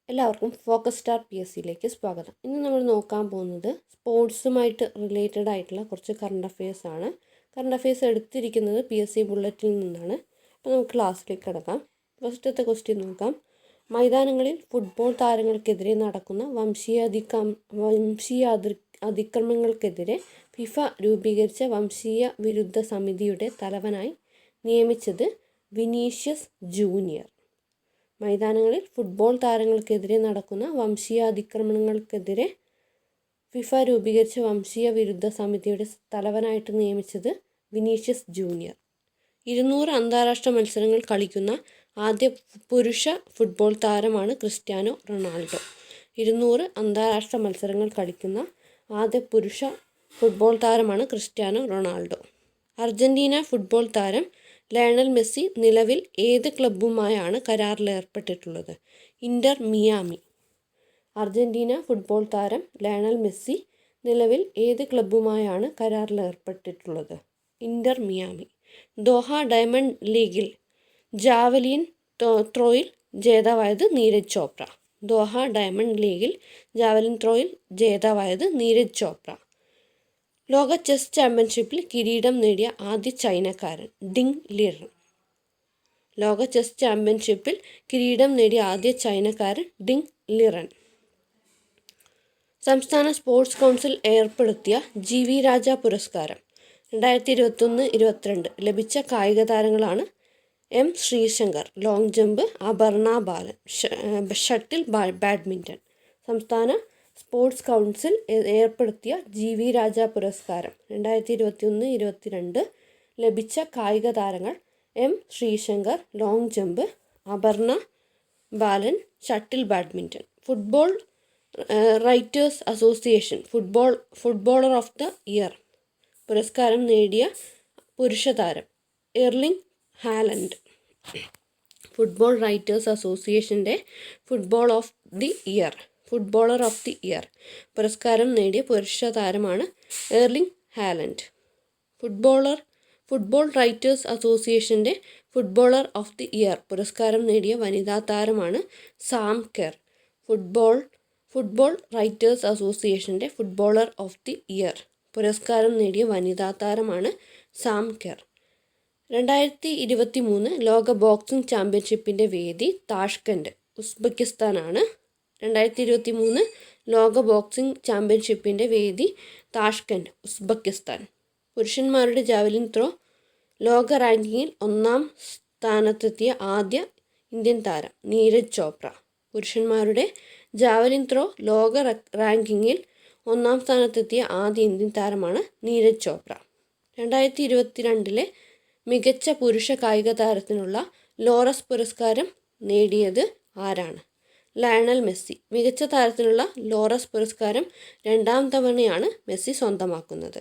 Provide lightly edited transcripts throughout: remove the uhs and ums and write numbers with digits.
എല്ലാവർക്കും focus star PSCയിലേക്ക് സ്വാഗതം. ഇന്ന് നമ്മൾ നോക്കാൻ പോകുന്നത് സ്പോർട്സുമായിട്ട് റിലേറ്റഡ് ആയിട്ടുള്ള കുറച്ച് കറണ്ട് അഫയേഴ്സ് ആണ്. കറണ്ട് അഫയേഴ്സ് എടുത്തിരിക്കുന്നത് PSC ബുള്ളറ്റിൽ നിന്നാണ്. അപ്പോൾ നമുക്ക് ക്ലാസ്സിലേക്ക് കിടക്കാം. ഫസ്റ്റത്തെ ക്വസ്റ്റ്യൻ നോക്കാം. മൈതാനങ്ങളിൽ ഫുട്ബോൾ താരങ്ങൾക്കെതിരെ നടക്കുന്ന വംശീയ അതിക്രമങ്ങൾക്കെതിരെ ഫിഫ രൂപീകരിച്ച വംശീയ വിരുദ്ധ സമിതിയുടെ തലവനായി നിയമിച്ചത് വിനീഷ്യസ് ജൂനിയർ. മൈതാനങ്ങളിൽ ഫുട്ബോൾ താരങ്ങൾക്കെതിരെ നടക്കുന്ന വംശീയ അതിക്രമങ്ങൾക്കെതിരെ ഫിഫ രൂപീകരിച്ച വംശീയ വിരുദ്ധ സമിതിയുടെ തലവനായിട്ട് നിയമിച്ചത് വിനീഷ്യസ് ജൂനിയർ. 200 അന്താരാഷ്ട്ര മത്സരങ്ങൾ കളിക്കുന്ന ആദ്യ പുരുഷ ഫുട്ബോൾ താരമാണ് ക്രിസ്ത്യാനോ റൊണാൾഡോ. 200 അന്താരാഷ്ട്ര മത്സരങ്ങൾ കളിക്കുന്ന ആദ്യ പുരുഷ ഫുട്ബോൾ താരമാണ് ക്രിസ്ത്യാനോ റൊണാൾഡോ. അർജന്റീന ഫുട്ബോൾ താരം ലയണൽ മെസ്സി നിലവിൽ ഏത് ക്ലബ്ബുമായാണ് കരാറിലേർപ്പെട്ടിട്ടുള്ളത്? Inter Miami. അർജന്റീന ഫുട്ബോൾ താരം ലയണൽ മെസ്സി നിലവിൽ ഏത് ക്ലബ്ബുമായാണ് കരാറിലേർപ്പെട്ടിട്ടുള്ളത്? Inter Miami. ദോഹ ഡയമണ്ട് ലീഗിൽ ജാവലിൻ ത്രോയിൽ ജേതാവായത് നീരജ് ചോപ്ര. ദോഹ ഡയമണ്ട് ലീഗിൽ ജാവലിൻ ത്രോയിൽ ജേതാവായത് നീരജ് ചോപ്ര. ലോക ചെസ് ചാമ്പ്യൻഷിപ്പിൽ കിരീടം നേടിയ ആദ്യ ചൈനക്കാരൻ ഡിങ് ലിറൻ. ലോക ചെസ് ചാമ്പ്യൻഷിപ്പിൽ കിരീടം നേടിയ ആദ്യ ചൈനക്കാരൻ ഡിങ് ലിറൻ. സംസ്ഥാന സ്പോർട്സ് കൗൺസിൽ ഏർപ്പെടുത്തിയ GV രാജ പുരസ്കാരം 2021-22 ലഭിച്ച കായിക താരങ്ങളാണ് M. Sreeshankar long jump, Aparna Balan shuttle badminton. സംസ്ഥാന സ്പോർട്സ് കൗൺസിൽ ഏർപ്പെടുത്തിയ GV രാജ പുരസ്കാരം 2021-22 ലഭിച്ച കായിക താരങ്ങൾ M. Sreeshankar long jump, Aparna Balan shuttle badminton. Football writers association footballer of the year പുരസ്കാരം നേടിയ പുരുഷ താരം എർലിംഗ് ഹാലൻഡ്. ഫുട്ബോൾ റൈറ്റേഴ്സ് അസോസിയേഷൻ്റെ ഫുട്ബോളർ ഓഫ് ദി ഇയർ പുരസ്കാരം നേടിയ പുരുഷ താരമാണ് എർലിംഗ് ഹാലൻഡ്. ഫുട്ബോൾ റൈറ്റേഴ്സ് അസോസിയേഷൻ്റെ ഫുട്ബോളർ ഓഫ് ദി ഇയർ പുരസ്കാരം നേടിയ വനിതാ താരമാണ് സാം കെർ. ഫുട്ബോൾ റൈറ്റേഴ്സ് അസോസിയേഷൻ്റെ ഫുട്ബോളർ ഓഫ് ദി ഇയർ പുരസ്കാരം നേടിയ വനിതാ താരമാണ് സാം കെർ. 2023 ലോക ബോക്സിംഗ് ചാമ്പ്യൻഷിപ്പിൻ്റെ വേദി താഷ്കൻഡ്, ഉസ്ബെക്കിസ്ഥാനാണ്. 2023 ലോക ബോക്സിംഗ് ചാമ്പ്യൻഷിപ്പിൻ്റെ വേദി താഷ്കൻഡ്, ഉസ്ബെക്കിസ്ഥാൻ. പുരുഷന്മാരുടെ ജാവലിൻ ത്രോ ലോക റാങ്കിങ്ങിൽ 1-ാം സ്ഥാനത്തെത്തിയ ആദ്യ ഇന്ത്യൻ താരം നീരജ് ചോപ്ര. പുരുഷന്മാരുടെ ജാവലിൻ ത്രോ ലോക റാങ്കിങ്ങിൽ 1-ാം സ്ഥാനത്തെത്തിയ ആദ്യ ഇന്ത്യൻ താരമാണ് നീരജ് ചോപ്ര. 2022 മികച്ച പുരുഷ കായിക താരത്തിനുള്ള ലോറസ് പുരസ്കാരം നേടിയത് ആരാണ്? Lionel Messi. മികച്ച താരത്തിനുള്ള ലോറസ് പുരസ്കാരം 2-ാം തവണയാണ് മെസ്സി സ്വന്തമാക്കുന്നത്.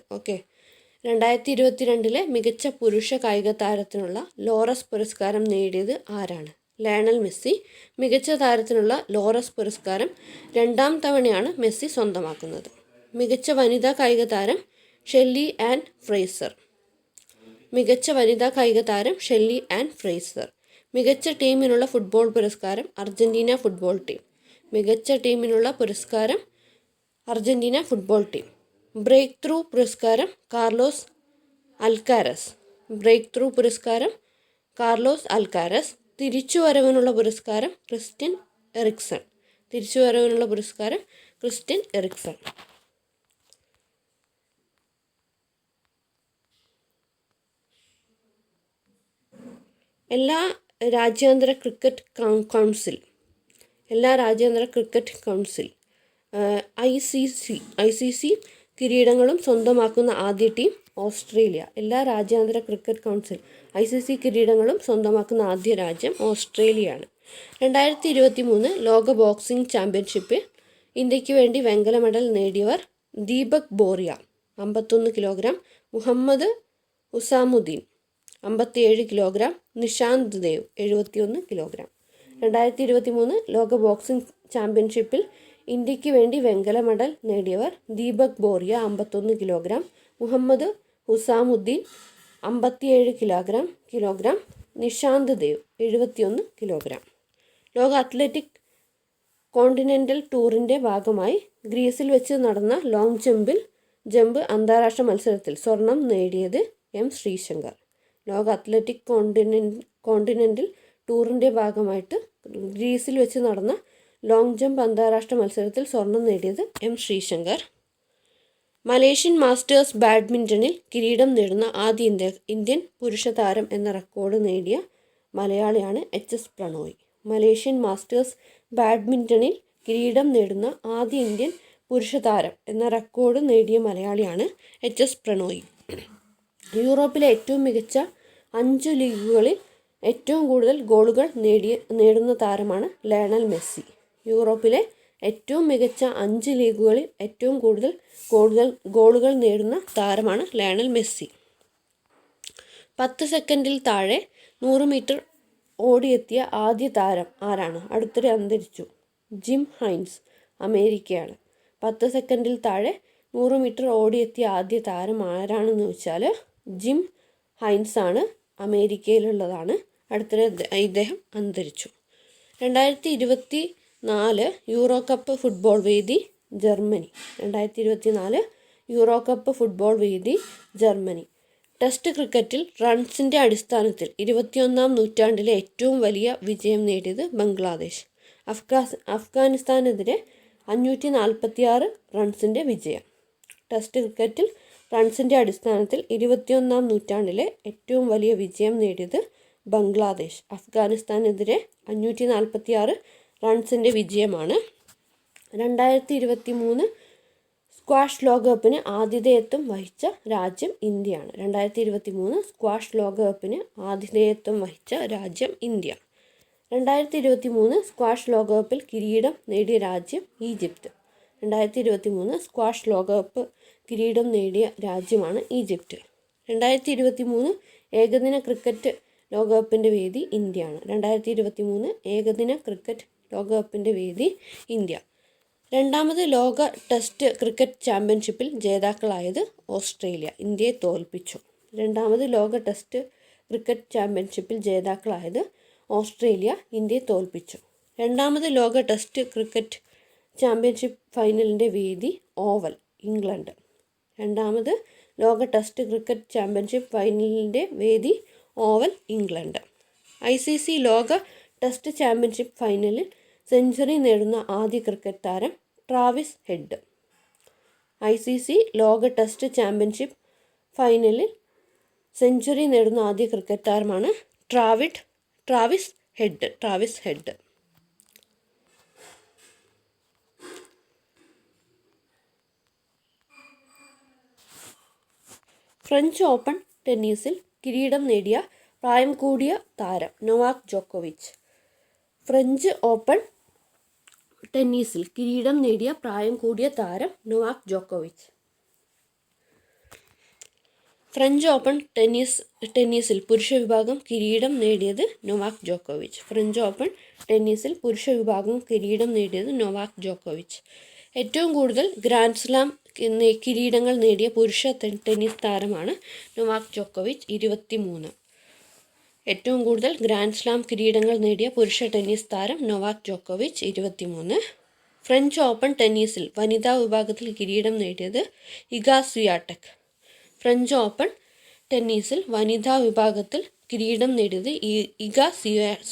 2022 മികച്ച പുരുഷ കായിക താരത്തിനുള്ള ലോറസ് പുരസ്കാരം നേടിയത് ആരാണ്? Lionel Messi. മികച്ച താരത്തിനുള്ള ലോറസ് പുരസ്കാരം 2-ാം തവണയാണ് മെസ്സി സ്വന്തമാക്കുന്നത്. മികച്ച വനിതാ കായിക താരം ഷെല്ലി ആൻ ഫ്രേസർ. മികച്ച വനിതാ കായിക താരം ഷെല്ലി ആൻ ഫ്രേസർ. മികച്ച ടീമിനുള്ള ഫുട്ബോൾ പുരസ്കാരം അർജന്റീന ഫുട്ബോൾ ടീം. മികച്ച ടീമിനുള്ള പുരസ്കാരം Argentina football team. Breakthrough പുരസ്കാരം കാർലോസ് അൽക്കാരസ്. തിരിച്ചുവരവിനുള്ള പുരസ്കാരം ക്രിസ്റ്റ്യൻ എറിക്സൺ. എല്ലാ രാജ്യാന്തര ക്രിക്കറ്റ് കൗൺസിൽ ICC കിരീടങ്ങളും സ്വന്തമാക്കുന്ന ആദ്യ ടീം ഓസ്ട്രേലിയ. എല്ലാ രാജ്യാന്തര ക്രിക്കറ്റ് കൗൺസിൽ ICC കിരീടങ്ങളും സ്വന്തമാക്കുന്ന ആദ്യ രാജ്യം ഓസ്ട്രേലിയയാണ്. 2023 ലോക ബോക്സിംഗ് ചാമ്പ്യൻഷിപ്പിൽ ഇന്ത്യക്ക് വേണ്ടി വെങ്കല മെഡൽ നേടിയവർ Deepak Boria 51 kilogram, Mohammed Hussamuddin 57 kilogram, Nishant Dev 71 kilogram. 2023 ലോക ബോക്സിംഗ് ചാമ്പ്യൻഷിപ്പിൽ ഇന്ത്യക്ക് വേണ്ടി വെങ്കല മെഡൽ നേടിയവർ Deepak Boria 51 kilogram, Mohammed Hussamuddin 57 kilogram, Nishant Dev 71 kilogram. ലോക അത്ലറ്റിക് കോണ്ടിനെൻ്റൽ ടൂറിൻ്റെ ഭാഗമായി ഗ്രീസിൽ വെച്ച് നടന്ന ലോങ് ജമ്പ് അന്താരാഷ്ട്ര മത്സരത്തിൽ സ്വർണം നേടിയത് എം ശ്രീശങ്കർ. ലോക അത്ലറ്റിക് കോണ്ടിനെൻ്റൽ ടൂറിൻ്റെ ഭാഗമായിട്ട് ഗ്രീസിൽ വെച്ച് നടന്ന ലോങ് ജമ്പ് അന്താരാഷ്ട്ര മത്സരത്തിൽ സ്വർണം നേടിയത് എം ശ്രീശങ്കർ. മലേഷ്യൻ മാസ്റ്റേഴ്സ് ബാഡ്മിൻ്റണിൽ കിരീടം നേടുന്ന ആദ്യ ഇന്ത്യൻ പുരുഷ താരം എന്ന റെക്കോർഡ് നേടിയ മലയാളിയാണ് H S Prannoy. Malaysian masters ബാഡ്മിൻ്റണിൽ കിരീടം നേടുന്ന ആദ്യ ഇന്ത്യൻ പുരുഷ താരം എന്ന റെക്കോർഡ് നേടിയ മലയാളിയാണ് എച്ച് എസ് പ്രണോയ്. യൂറോപ്പിലെ ഏറ്റവും മികച്ച 5 ലീഗുകളിൽ ഏറ്റവും കൂടുതൽ ഗോളുകൾ നേടുന്ന താരമാണ് ലയണൽ മെസ്സി. യൂറോപ്പിലെ ഏറ്റവും മികച്ച 5 ലീഗുകളിൽ ഏറ്റവും കൂടുതൽ ഗോളുകൾ നേടുന്ന താരമാണ് ലയണൽ മെസ്സി. 10 സെക്കൻഡിൽ താഴെ 100 മീറ്റർ ഓടിയെത്തിയ ആദ്യ താരം ആരാണ്? അടുത്തിടെ അന്തരിച്ചു. ജിം ഹൈൻസ്, അമേരിക്കയാണ്. 10 സെക്കൻഡിൽ താഴെ 100 മീറ്റർ ഓടിയെത്തിയ ആദ്യ താരം ആരാണെന്ന് ചോദിച്ചാൽ ജിം ഹൈൻസ് ആണ്, അമേരിക്കയിലുള്ളതാണ്. അടുത്തിടെ ഇദ്ദേഹം അന്തരിച്ചു. 2024 യൂറോ കപ്പ് ഫുട്ബോൾ വേദി ജർമ്മനി. 2024 യൂറോ കപ്പ് ഫുട്ബോൾ വേദി ജർമ്മനി. ടെസ്റ്റ് ക്രിക്കറ്റിൽ റൺസിൻ്റെ അടിസ്ഥാനത്തിൽ 21-ാം നൂറ്റാണ്ടിലെ ഏറ്റവും വലിയ വിജയം നേടിയത് ബംഗ്ലാദേശ്. അഫ്ഗാനിസ്ഥാനെതിരെ 546 റൺസിൻ്റെ വിജയം. ടെസ്റ്റ് ക്രിക്കറ്റിൽ റൺസിൻ്റെ അടിസ്ഥാനത്തിൽ 21-ാം നൂറ്റാണ്ടിലെ ഏറ്റവും വലിയ വിജയം നേടിയത് ബംഗ്ലാദേശ്. അഫ്ഗാനിസ്ഥാനെതിരെ 546 റൺസിൻ്റെ വിജയമാണ്. 2023 സ്ക്വാഷ് ലോകകപ്പിന് ആതിഥേയത്വം വഹിച്ച രാജ്യം ഇന്ത്യയാണ്. 2023 സ്ക്വാഷ് ലോകകപ്പിന് ആതിഥേയത്വം വഹിച്ച രാജ്യം ഇന്ത്യ. 2023 സ്ക്വാഷ് ലോകകപ്പിൽ കിരീടം നേടിയ രാജ്യം ഈജിപ്ത്. 2023 സ്ക്വാഷ് ലോകകപ്പ് കിരീടം നേടിയ രാജ്യമാണ് ഈജിപ്ത്. 2023 ഏകദിന ക്രിക്കറ്റ് ലോകകപ്പിൻ്റെ വേദി ഇന്ത്യയാണ്. 2023 ഏകദിന ക്രിക്കറ്റ് ലോകകപ്പിൻ്റെ വേദി ഇന്ത്യ. രണ്ടാമത് ലോക ടെസ്റ്റ് ക്രിക്കറ്റ് ചാമ്പ്യൻഷിപ്പിൽ ജേതാക്കളായത് ഓസ്ട്രേലിയ, ഇന്ത്യയെ തോൽപ്പിച്ചു. രണ്ടാമത് ലോക ടെസ്റ്റ് ക്രിക്കറ്റ് ചാമ്പ്യൻഷിപ്പിൽ ജേതാക്കളായത് ഓസ്ട്രേലിയ, ഇന്ത്യയെ തോൽപ്പിച്ചു. രണ്ടാമത് ലോക ടെസ്റ്റ് ക്രിക്കറ്റ് ചാമ്പ്യൻഷിപ്പ് ഫൈനലിൻ്റെ വേദി ഓവൽ, ഇംഗ്ലണ്ട്. രണ്ടാമത് ലോക ടെസ്റ്റ് ക്രിക്കറ്റ് ചാമ്പ്യൻഷിപ്പ് ഫൈനലിൻ്റെ വേദി ഓവൽ, ഇംഗ്ലണ്ട്. ICC ലോക ടെസ്റ്റ് ചാമ്പ്യൻഷിപ്പ് ഫൈനലിൽ സെഞ്ചുറി നേടുന്ന ആദ്യ ക്രിക്കറ്റ് താരം ട്രാവിസ് ഹെഡ്. ICC ലോക ടെസ്റ്റ് ചാമ്പ്യൻഷിപ്പ് ഫൈനലിൽ സെഞ്ചുറി നേടുന്ന ആദ്യ ക്രിക്കറ്റ് താരമാണ് ട്രാവിസ് ഹെഡ്. ഫ്രഞ്ച് ഓപ്പൺ ടെന്നീസിൽ കിരീടം നേടിയ പ്രായം കൂടിയ താരം നൊവാക് ജോക്കോവിച്ച്. ഫ്രഞ്ച് ഓപ്പൺ ടെന്നീസിൽ കിരീടം നേടിയ പ്രായം കൂടിയ താരം നൊവാക് ജോക്കോവിച്ച്. ഫ്രഞ്ച് ഓപ്പൺ ടെന്നീസിൽ പുരുഷ വിഭാഗം കിരീടം നേടിയത് നൊവാക് ജോക്കോവിച്ച്. ഫ്രഞ്ച് ഓപ്പൺ ടെന്നീസിൽ പുരുഷ വിഭാഗം കിരീടം നേടിയത് നൊവാക് ജോക്കോവിച്ച്. ഏറ്റവും കൂടുതൽ ഗ്രാൻഡ് സ്ലാം കിരീടങ്ങൾ നേടിയ പുരുഷ ടെന്നീസ് താരമാണ് നൊവാക് ജോക്കോവിച്ച്, 23. ഏറ്റവും കൂടുതൽ ഗ്രാൻഡ് സ്ലാം കിരീടങ്ങൾ നേടിയ പുരുഷ ടെന്നീസ് താരം നൊവാക് ജോക്കോവിച്ച്, 23. ഫ്രഞ്ച് ഓപ്പൺ ടെന്നീസിൽ വനിതാ വിഭാഗത്തിൽ കിരീടം നേടിയത് ഇഗ സ്വിയാടെക്. ഫ്രഞ്ച് ഓപ്പൺ ടെന്നീസിൽ വനിതാ വിഭാഗത്തിൽ കിരീടം നേടിയത് Iga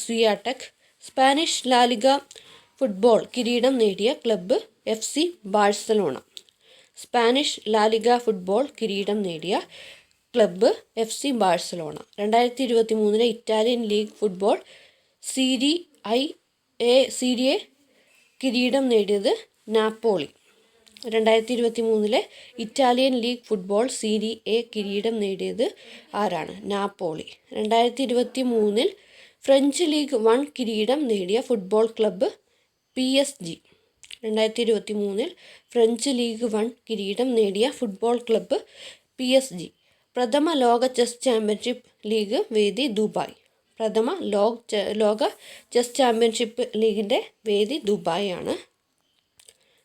Swiatek. Spanish La Liga football കിരീടം നേടിയ club FC Barcelona. Spanish La Liga football കിരീടം നേടിയ club FC Barcelona. 2023 Italian league football Serie കിരീടം നേടിയത് Napoli. 2023 Italian league football Serie കിരീടം നേടിയത് ആരാണ്? നാപ്പോളി. 2023 ഫ്രഞ്ച് ലീഗ് 1 കിരീടം നേടിയ football club PSG. 2023 French league 1 കിരീടം നേടിയ ഫുട്ബോൾ ക്ലബ്ബ് PSG. പ്രഥമ ലോക ചെസ് ചാമ്പ്യൻഷിപ്പ് ലീഗ് വേദി ദുബായ്. പ്രഥമ ലോക ചെസ് ചാമ്പ്യൻഷിപ്പ് ലീഗിൻ്റെ വേദി ദുബായ് ആണ്.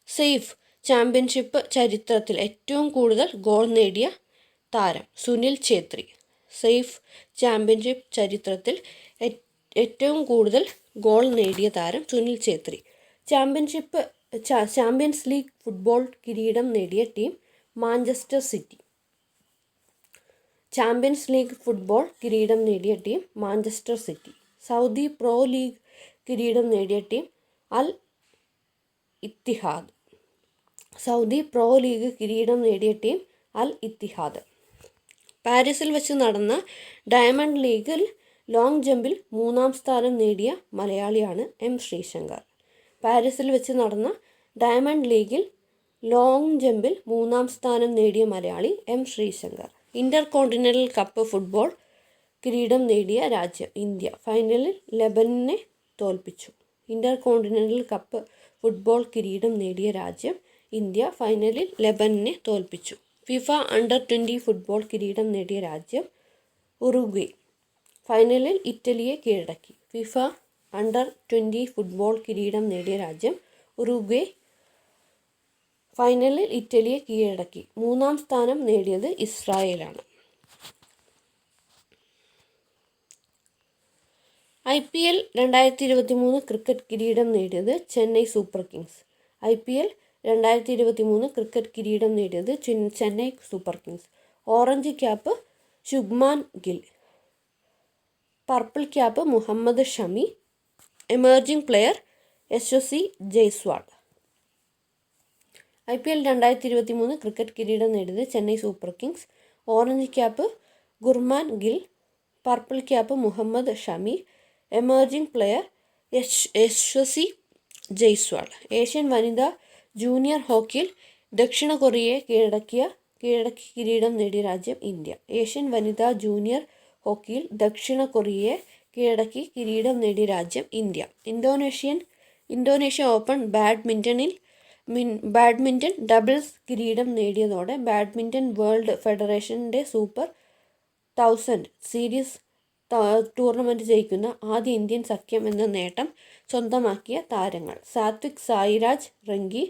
സെയ്ഫ് ചാമ്പ്യൻഷിപ്പ് ചരിത്രത്തിൽ ഏറ്റവും കൂടുതൽ ഗോൾ നേടിയ താരം സുനിൽ ഛേത്രി. സെയ്ഫ് ചാമ്പ്യൻഷിപ്പ് ചരിത്രത്തിൽ ഏറ്റവും കൂടുതൽ ഗോൾ നേടിയ താരം Sunil Chhetri. Champions league football കിരീടം നേടിയ team Manchester City. Champions league football കിരീടം നേടിയ team Manchester City. Saudi pro league കിരീടം നേടിയ team Al Ittihad. Saudi pro league കിരീടം നേടിയ ടീം അൽ ഇത്തിഹാദ്. പാരീസിൽ വെച്ച് നടന്ന ഡയമണ്ട് ലീഗിൽ ലോങ് ജമ്പിൽ 3-ാം സ്ഥാനം നേടിയ മലയാളിയാണ് എം ശ്രീശങ്കർ. പാരീസിൽ വെച്ച് നടന്ന ഡയമണ്ട് ലീഗിൽ ലോങ് ജമ്പിൽ 3-ാം സ്ഥാനം നേടിയ Malayali M Sreeshankar. Inter continental cup football കിരീടം നേടിയ രാജ്യം ഇന്ത്യ. ഫൈനലിൽ ലെബനനെ തോൽപ്പിച്ചു. ഇന്റർ കോണ്ടിനെന്റൽ കപ്പ് ഫുട്ബോൾ കിരീടം നേടിയ രാജ്യം ഇന്ത്യ. ഫൈനലിൽ ലെബനനെ തോൽപ്പിച്ചു. ഫിഫ അണ്ടർ-20 ഫുട്ബോൾ കിരീടം നേടിയ രാജ്യം ഉറുഗ്വേ. ഫൈനലിൽ ഇറ്റലിയെ കീഴടക്കി. ഫിഫ അണ്ടർ-20 ഫുട്ബോൾ കിരീടം നേടിയ രാജ്യം ഉറുഗ്വേ. ഫൈനലിൽ ഇറ്റലിയെ കീഴടക്കി. 3-ാം സ്ഥാനം നേടിയത് ഇസ്രായേലാണ്. IPL 2023 ക്രിക്കറ്റ് കിരീടം നേടിയത് Chennai super kings. IPL 2023 cricket കിരീടം നേടിയത് Chennai super kings. Orange cap Shubman Gill. Purple cap Mohammed Shami. Emerging player Yashasvi Jaiswal. IPL 2023 cricket കിരീടം നേടിയത് Chennai super kings. Orange cap Gurman Gill. Purple cap Mohammed Shami. Emerging player Yashasvi Jaiswal. Asian വനിതാ ജൂനിയർ ഹോക്കിയിൽ ദക്ഷിണ കൊറിയയെ കീഴടക്കി കിരീടം നേടിയ രാജ്യം ഇന്ത്യ. ഏഷ്യൻ വനിതാ ജൂനിയർ ഹോക്കിയിൽ ദക്ഷിണ കൊറിയയെ കീഴടക്കി കിരീടം നേടിയ രാജ്യം India. Indonesia open badminton doubles കിരീടം നേടിയതോടെ ബാഡ്മിൻ്റൺ വേൾഡ് ഫെഡറേഷൻ്റെ സൂപ്പർ 1000 സീരീസ് ടൂർണമെൻറ്റ് ജയിക്കുന്ന ആദ്യ ഇന്ത്യൻ സഖ്യം എന്ന നേട്ടം സ്വന്തമാക്കിയ താരങ്ങൾ Satwik Sairaj Ranki,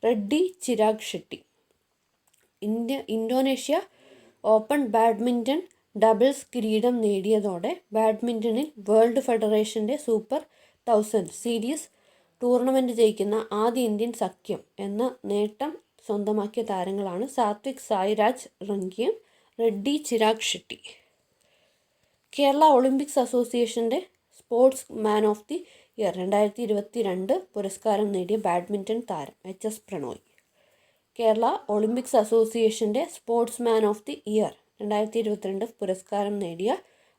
Reddy Chirag Shetty. Indonesia open badminton doubles കിരീടം നേടിയതോടെ ബാഡ്മിൻ്റണിൽ വേൾഡ് ഫെഡറേഷൻ്റെ സൂപ്പർ 1000 സീരീസ് ടൂർണമെൻറ്റ് ജയിക്കുന്ന ആദ്യ ഇന്ത്യൻ സഖ്യം എന്ന നേട്ടം സ്വന്തമാക്കിയ താരങ്ങളാണ് സാത്വിക് സായിരാജ് റങ്കിയും റെഡ്ഡി ചിരാഗ് ഷെട്ടി. കേരള ഒളിമ്പിക്സ് അസോസിയേഷൻ്റെ sportsman of the year 2022 പുരസ്കാരം നേടിയ ബാഡ്മിൻ്റൺ താരം HS പ്രണോയ്. കേരള ഒളിമ്പിക്സ് അസോസിയേഷൻ്റെ sportsman of the year 2022 പുരസ്കാരം നേടിയ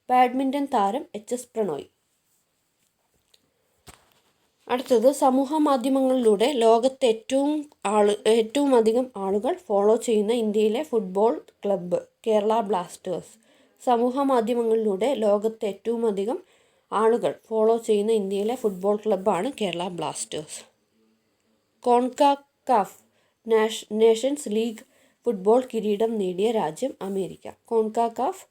ബാഡ്മിൻ്റൺ താരം HS പ്രണോയ്. അടുത്തത് സമൂഹ മാധ്യമങ്ങളിലൂടെ ലോകത്തെ ഏറ്റവും അധികം ആളുകൾ ഫോളോ ചെയ്യുന്ന ഇന്ത്യയിലെ ഫുട്ബോൾ ക്ലബ്ബ് കേരള ബ്ലാസ്റ്റേഴ്സ്. സമൂഹ മാധ്യമങ്ങളിലൂടെ ലോകത്തെ ഏറ്റവും അധികം ആളുകൾ ഫോളോ ചെയ്യുന്ന ഇന്ത്യയിലെ ഫുട്ബോൾ ക്ലബ്ബാണ് Kerala Blasters. CONCACAF Nations League football കിരീടം നേടിയ രാജ്യം America. CONCACAF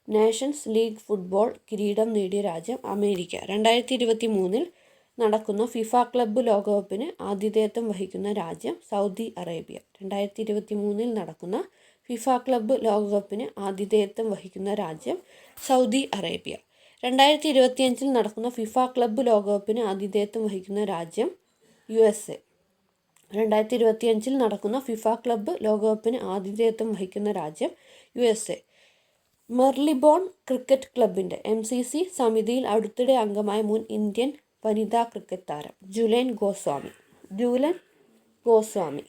Nations League football കിരീടം നേടിയ രാജ്യം അമേരിക്ക. 2023 നടക്കുന്ന ഫിഫ ക്ലബ്ബ് ലോകകപ്പിന് ആതിഥേയത്വം വഹിക്കുന്ന രാജ്യം സൗദി അറേബ്യ. 2023 നടക്കുന്ന ഫിഫ ക്ലബ്ബ് ലോകകപ്പിന് ആതിഥേയത്വം വഹിക്കുന്ന രാജ്യം സൗദി അറേബ്യ. 2025 നടക്കുന്ന ഫിഫ ക്ലബ്ബ് ലോകകപ്പിന് ആതിഥേയത്വം വഹിക്കുന്ന രാജ്യം USA. 2025 നടക്കുന്ന ഫിഫ ക്ലബ്ബ് ലോകകപ്പിന് ആതിഥേയത്വം വഹിക്കുന്ന രാജ്യം USA. മെർലിബോൺ ക്രിക്കറ്റ് ക്ലബിൻ്റെ MCC സമിതിയിൽ അടുത്തിടെ അംഗമായ മുൻ ഇന്ത്യൻ വനിതാ ക്രിക്കറ്റ് താരം ജുലൻ ഗോസ്വാമി.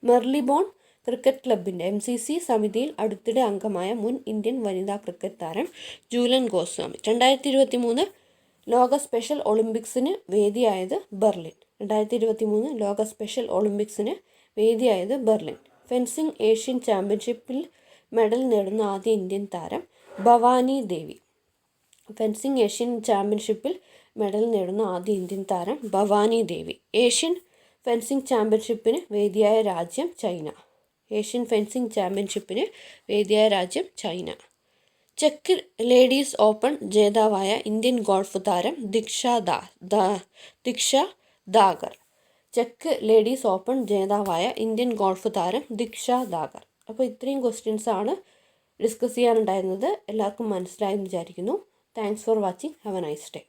മെർലിബോൺ ക്രിക്കറ്റ് ക്ലബിൻ്റെ MCC സമിതിയിൽ അടുത്തിടെ അംഗമായ മുൻ ഇന്ത്യൻ വനിതാ ക്രിക്കറ്റ് താരം ജുലൻ ഗോസ്വാമി. 2023 ലോക സ്പെഷ്യൽ ഒളിമ്പിക്സിന് വേദിയായത് ബെർലിൻ. 2023 ലോക സ്പെഷ്യൽ ഒളിമ്പിക്സിന് വേദിയായത് ബെർലിൻ. ഫെൻസിംഗ് ഏഷ്യൻ ചാമ്പ്യൻഷിപ്പിൽ മെഡൽ നേടുന്ന ആദ്യ ഇന്ത്യൻ താരം ഭവാനി ദേവി. ഫെൻസിംഗ് ഏഷ്യൻ ചാമ്പ്യൻഷിപ്പിൽ മെഡൽ നേടുന്ന ആദ്യ ഇന്ത്യൻ താരം ഭവാനി ദേവി. ഏഷ്യൻ ഫെൻസിംഗ് ചാമ്പ്യൻഷിപ്പിന് വേദിയായ രാജ്യം ചൈന. ഏഷ്യൻ ഫെൻസിംഗ് ചാമ്പ്യൻഷിപ്പിന് വേദിയായ രാജ്യം ചൈന. ചെക്ക് ലേഡീസ് ഓപ്പൺ ജേതാവായ ഇന്ത്യൻ ഗോൾഫ് താരം Diksha Dagar. Check ladies open ജേതാവായ ഇന്ത്യൻ ഗോൾഫ് താരം ദിക്ഷ ദാഗർ. അപ്പോൾ ഇത്രയും ക്വസ്റ്റ്യൻസാണ് ഡിസ്കസ് ചെയ്യാനുണ്ടായിരുന്നത്. എല്ലാവർക്കും മനസ്സിലായെന്ന് വിചാരിക്കുന്നു. Thanks for watching. Have A nice day.